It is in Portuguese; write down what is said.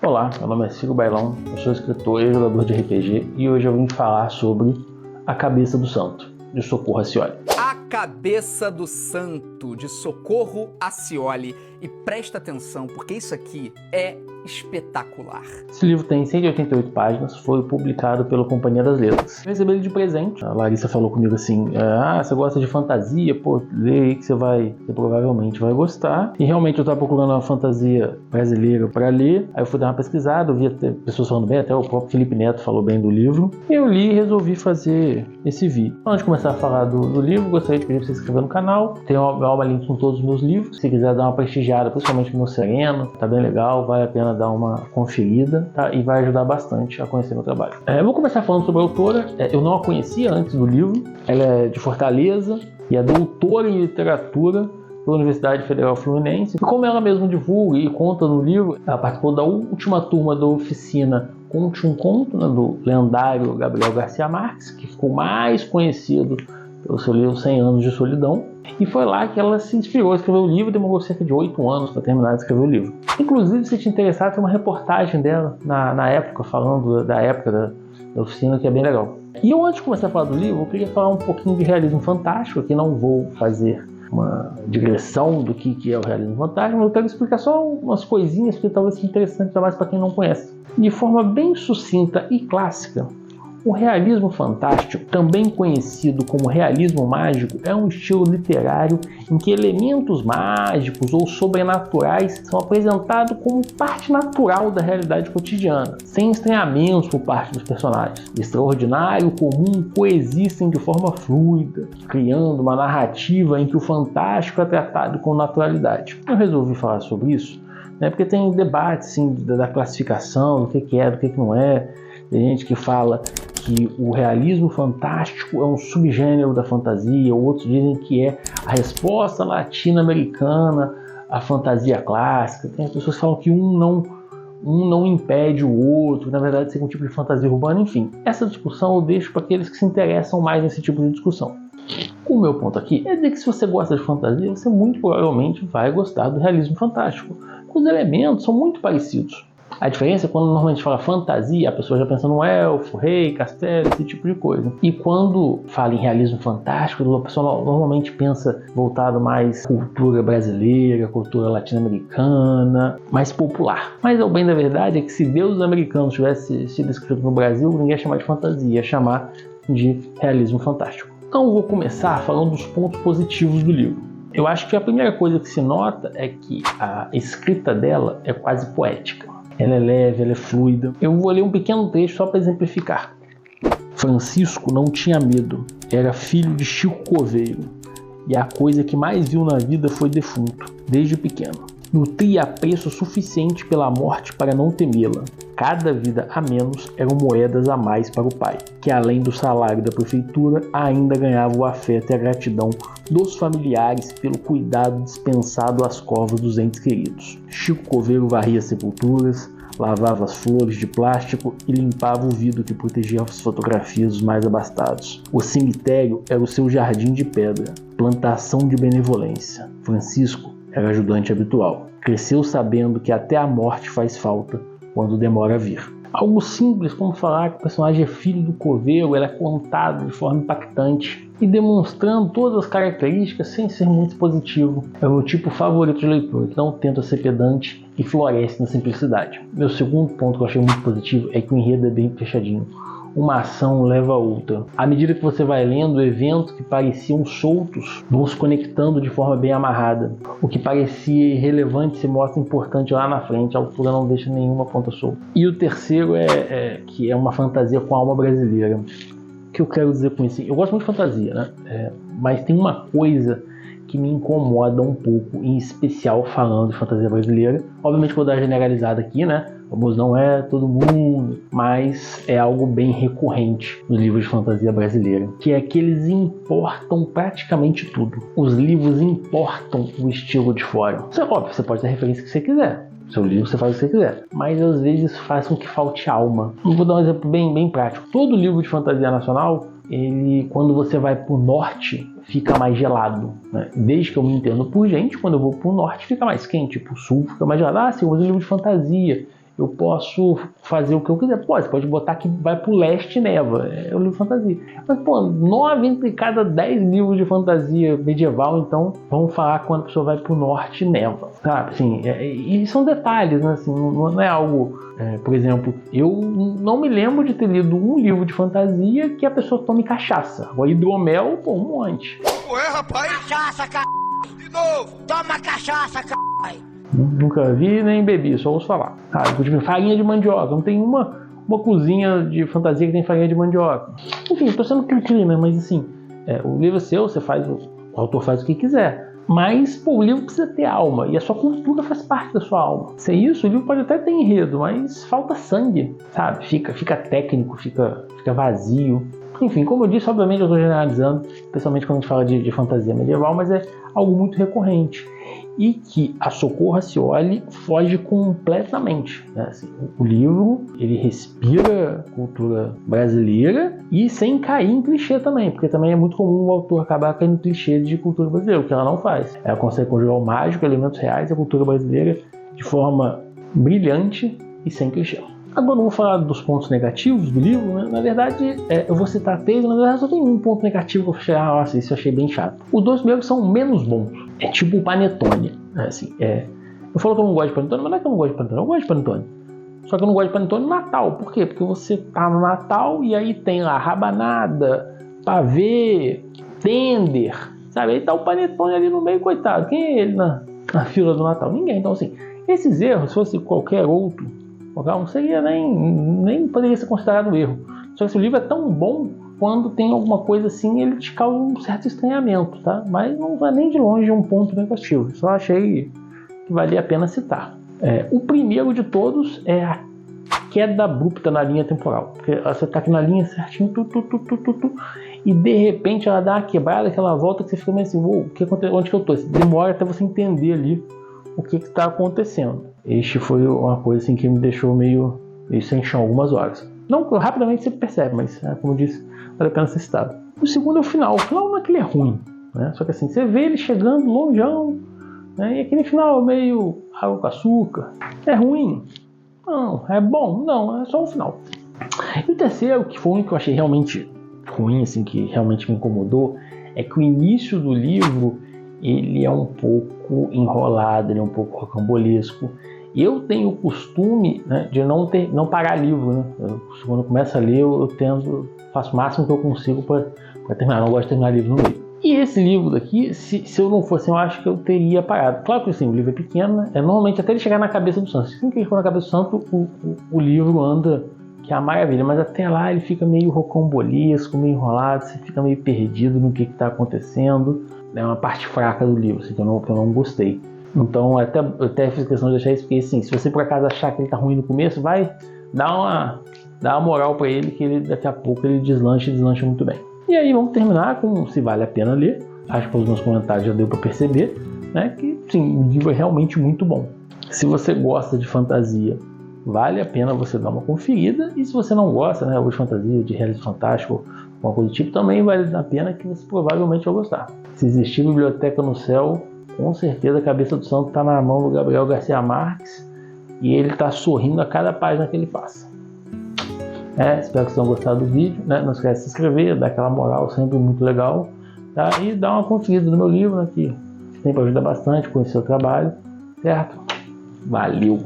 Olá, meu nome é Ciro Bailão, eu sou escritor e jogador de RPG e hoje eu vim falar sobre A Cabeça do Santo, de Socorro Acioli. A Cabeça do Santo, de Socorro Acioli. E presta atenção, porque isso aqui é espetacular. Esse livro tem 188 páginas, foi publicado pela Companhia das Letras. Eu recebi ele de presente. A Larissa falou comigo assim, você gosta de fantasia? Pô, lê aí que você provavelmente vai gostar. E realmente eu estava procurando uma fantasia brasileira para ler. Aí eu fui dar uma pesquisada, eu vi até pessoas falando bem, até o próprio Felipe Neto falou bem do livro. Eu li e resolvi fazer esse vídeo. Antes de começar a falar do livro, gostaria de pedir para você se inscrever no canal. Tem uma link com todos os meus livros. Se quiser dar uma prestigiada, principalmente no Sereno, tá bem legal, vale a pena dar uma conferida, tá? E vai ajudar bastante a conhecer meu trabalho. Eu vou começar falando sobre a autora. Eu não a conhecia antes do livro. Ela é de Fortaleza e é doutora em literatura pela Universidade Federal Fluminense. E como ela mesma divulga e conta no livro, ela participou da última turma da oficina Conte um Conto, né, do lendário Gabriel Garcia Marques, que ficou mais conhecido pelo seu livro 100 Anos de Solidão. E foi lá que ela se inspirou a escrever o livro e demorou cerca de 8 anos para terminar de escrever o livro. Inclusive, se te interessar, tem uma reportagem dela na época, falando da época da oficina, que é bem legal. E eu, antes de começar a falar do livro, eu queria falar um pouquinho de realismo fantástico, que não vou fazer uma digressão do que é o realismo fantástico, mas eu quero explicar só umas coisinhas que talvez seja interessante mais para quem não conhece. De forma bem sucinta e clássica, o realismo fantástico, também conhecido como realismo mágico, é um estilo literário em que elementos mágicos ou sobrenaturais são apresentados como parte natural da realidade cotidiana, sem estranhamentos por parte dos personagens. Extraordinário e comum coexistem de forma fluida, criando uma narrativa em que o fantástico é tratado com naturalidade. Eu resolvi falar sobre isso, porque tem debate assim, da classificação, do que é, do que não é. Tem gente que fala que o realismo fantástico é um subgênero da fantasia, outros dizem que é a resposta latino-americana à fantasia clássica. Tem pessoas que falam que um não impede o outro, na verdade seria um tipo de fantasia urbana, enfim. Essa discussão eu deixo para aqueles que se interessam mais nesse tipo de discussão. O meu ponto aqui é dizer que se você gosta de fantasia, você muito provavelmente vai gostar do realismo fantástico. Os elementos são muito parecidos. A diferença é quando normalmente fala fantasia, a pessoa já pensa no elfo, rei, castelo, esse tipo de coisa. E quando fala em realismo fantástico, a pessoa normalmente pensa voltado mais cultura brasileira, cultura latino-americana, mais popular. Mas o bem da verdade é que se deuses americanos tivesse sido escrito no Brasil, ninguém ia chamar de fantasia, ia chamar de realismo fantástico. Então eu vou começar falando dos pontos positivos do livro. Eu acho que a primeira coisa que se nota é que a escrita dela é quase poética. Ela é leve, ela é fluida. Eu vou ler um pequeno trecho só para exemplificar. Francisco não tinha medo. Era filho de Chico Coveiro. E a coisa que mais viu na vida foi defunto, desde pequeno. Nutria apreço suficiente pela morte para não temê-la. Cada vida a menos eram moedas a mais para o pai, que além do salário da prefeitura, ainda ganhava o afeto e a gratidão dos familiares pelo cuidado dispensado às covas dos entes queridos. Chico Coveiro varria sepulturas, lavava as flores de plástico e limpava o vidro que protegia as fotografias dos mais abastados. O cemitério era o seu jardim de pedra, plantação de benevolência. Francisco era ajudante habitual. Cresceu sabendo que até a morte faz falta quando demora a vir. Algo simples como falar que o personagem é filho do coveiro, ela é contado de forma impactante e demonstrando todas as características sem ser muito positivo. É o meu tipo favorito de leitura, que não tenta ser pedante e floresce na simplicidade. Meu segundo ponto que eu achei muito positivo é que o enredo é bem fechadinho. Uma ação leva a outra. À medida que você vai lendo, eventos que pareciam soltos vão se conectando de forma bem amarrada. O que parecia irrelevante se mostra importante lá na frente. A autora não deixa nenhuma ponta solta. E o terceiro é que é uma fantasia com a alma brasileira. O que eu quero dizer com isso? Eu gosto muito de fantasia, né? Mas tem uma coisa que me incomoda um pouco, em especial falando de fantasia brasileira. Obviamente vou dar generalizada aqui, né? Vamos, não é todo mundo, mas é algo bem recorrente nos livros de fantasia brasileira, que é que eles importam praticamente tudo. Os livros importam o estilo de fora. Óbvio, você pode ter a referência que você quiser. Seu livro você faz o que você quiser, mas às vezes faz com que falte alma. Eu vou dar um exemplo bem prático. Todo livro de fantasia nacional, quando você vai para o norte, fica mais gelado, né? Desde que eu me entendo por gente, quando eu vou para o norte fica mais quente, para o sul fica mais gelado. Sim, eu uso livro de fantasia, eu posso fazer o que eu quiser. Pô, você pode botar que vai pro leste e neva, é o livro de fantasia. Mas, pô, 9 entre cada 10 livros de fantasia medieval, então, vamos falar quando a pessoa vai pro norte e neva, sabe? Assim, e são detalhes, né? Assim, não é algo... por exemplo, eu não me lembro de ter lido um livro de fantasia que a pessoa tome cachaça. Agora, hidromel, pô, um monte. Ué, rapaz? Cachaça, de novo! Toma cachaça, Nunca vi nem bebi, só ouço falar. Tipo, farinha de mandioca. Não tem uma cozinha de fantasia que tem farinha de mandioca. Enfim, tô sendo cri-cri, né? Mas assim, o livro é seu, o autor faz o que quiser. Mas, pô, o livro precisa ter alma, e a sua cultura faz parte da sua alma. Sem isso, o livro pode até ter enredo, mas falta sangue, sabe? Fica técnico, fica vazio. Enfim, como eu disse, obviamente eu estou generalizando, especialmente quando a gente fala de fantasia medieval, mas é algo muito recorrente. E que a Socorro Racioli foge completamente, né? Assim, o livro, ele respira cultura brasileira e sem cair em clichê também, porque também é muito comum o autor acabar caindo em clichê de cultura brasileira, o que ela não faz. Ela consegue conjugar o mágico, elementos reais e a cultura brasileira de forma brilhante e sem clichê. Agora eu vou falar dos pontos negativos do livro, né? Na verdade, eu vou citar 3, na verdade só tem um ponto negativo que eu achei, nossa, isso eu achei bem chato. Os 2 primeiros são menos bons, é tipo o Panetone, assim, eu falo que eu não gosto de Panetone, mas não é que eu não gosto de Panetone, eu gosto de Panetone. Só que eu não gosto de Panetone no Natal, por quê? Porque você tá no Natal e aí tem lá rabanada, pavê, tender, sabe? Aí tá o Panetone ali no meio, coitado, quem é ele na fila do Natal? Ninguém, então assim, esses erros, se fosse qualquer outro, não seria nem poderia ser considerado erro. Só que se o livro é tão bom, quando tem alguma coisa assim, ele te causa um certo estranhamento, tá? Mas não vai nem de longe um ponto negativo. Só achei que valia a pena citar. O primeiro de todos é a queda abrupta na linha temporal. Porque você tá aqui na linha certinho, e de repente ela dá uma quebrada, aquela volta que você fica meio assim, onde que eu tô? Demora até você entender ali o que está acontecendo. Este foi uma coisa assim que me deixou meio sem chão algumas horas. Não, rapidamente você percebe, mas como eu disse, vale a pena ser citado. O segundo é o final. O final não é que ele é ruim, né? Só que assim, você vê ele chegando longeão, né? E aquele final meio água com açúcar. É ruim? Não. É bom? Não, é só o final. E o terceiro, que foi o único que eu achei realmente ruim, assim, que realmente me incomodou, é que o início do livro ele é um pouco enrolado, ele é um pouco rocambolesco. Eu tenho o costume, né, de não parar livro, né? Quando eu começo a ler, eu faço o máximo que eu consigo para terminar. Eu não gosto de terminar livro no meio. E esse livro daqui, se eu não fosse, eu acho que eu teria parado. Claro que assim, o livro é pequeno, né? Normalmente até ele chegar na cabeça do santo. Assim que ele for na cabeça do santo, o livro anda, que é a maravilha. Mas até lá ele fica meio rocambolesco, meio enrolado, você fica meio perdido no que está acontecendo. É uma parte fraca do livro, assim, que eu não gostei. Então eu até fiz questão de deixar isso, porque assim, se você por acaso achar que ele tá ruim no começo, vai dar uma moral para ele, que ele, daqui a pouco ele deslancha muito bem. E aí vamos terminar com se vale a pena ler. Acho que pelos meus comentários já deu para perceber, né, que sim, o livro é realmente muito bom. Se você gosta de fantasia, vale a pena você dar uma conferida, e se você não gosta, né, ou de fantasia, de realismo fantástico, alguma coisa do tipo, também vale a pena, que você provavelmente vai gostar. Se existir biblioteca no céu, com certeza a cabeça do santo está na mão do Gabriel Garcia Marques e ele está sorrindo a cada página que ele passa. Espero que vocês tenham gostado do vídeo, né? Não esquece de se inscrever, dar aquela moral, sempre muito legal, tá? E dar uma conferida no meu livro, né, que sempre ajuda bastante, conhecer o trabalho, certo? Valeu!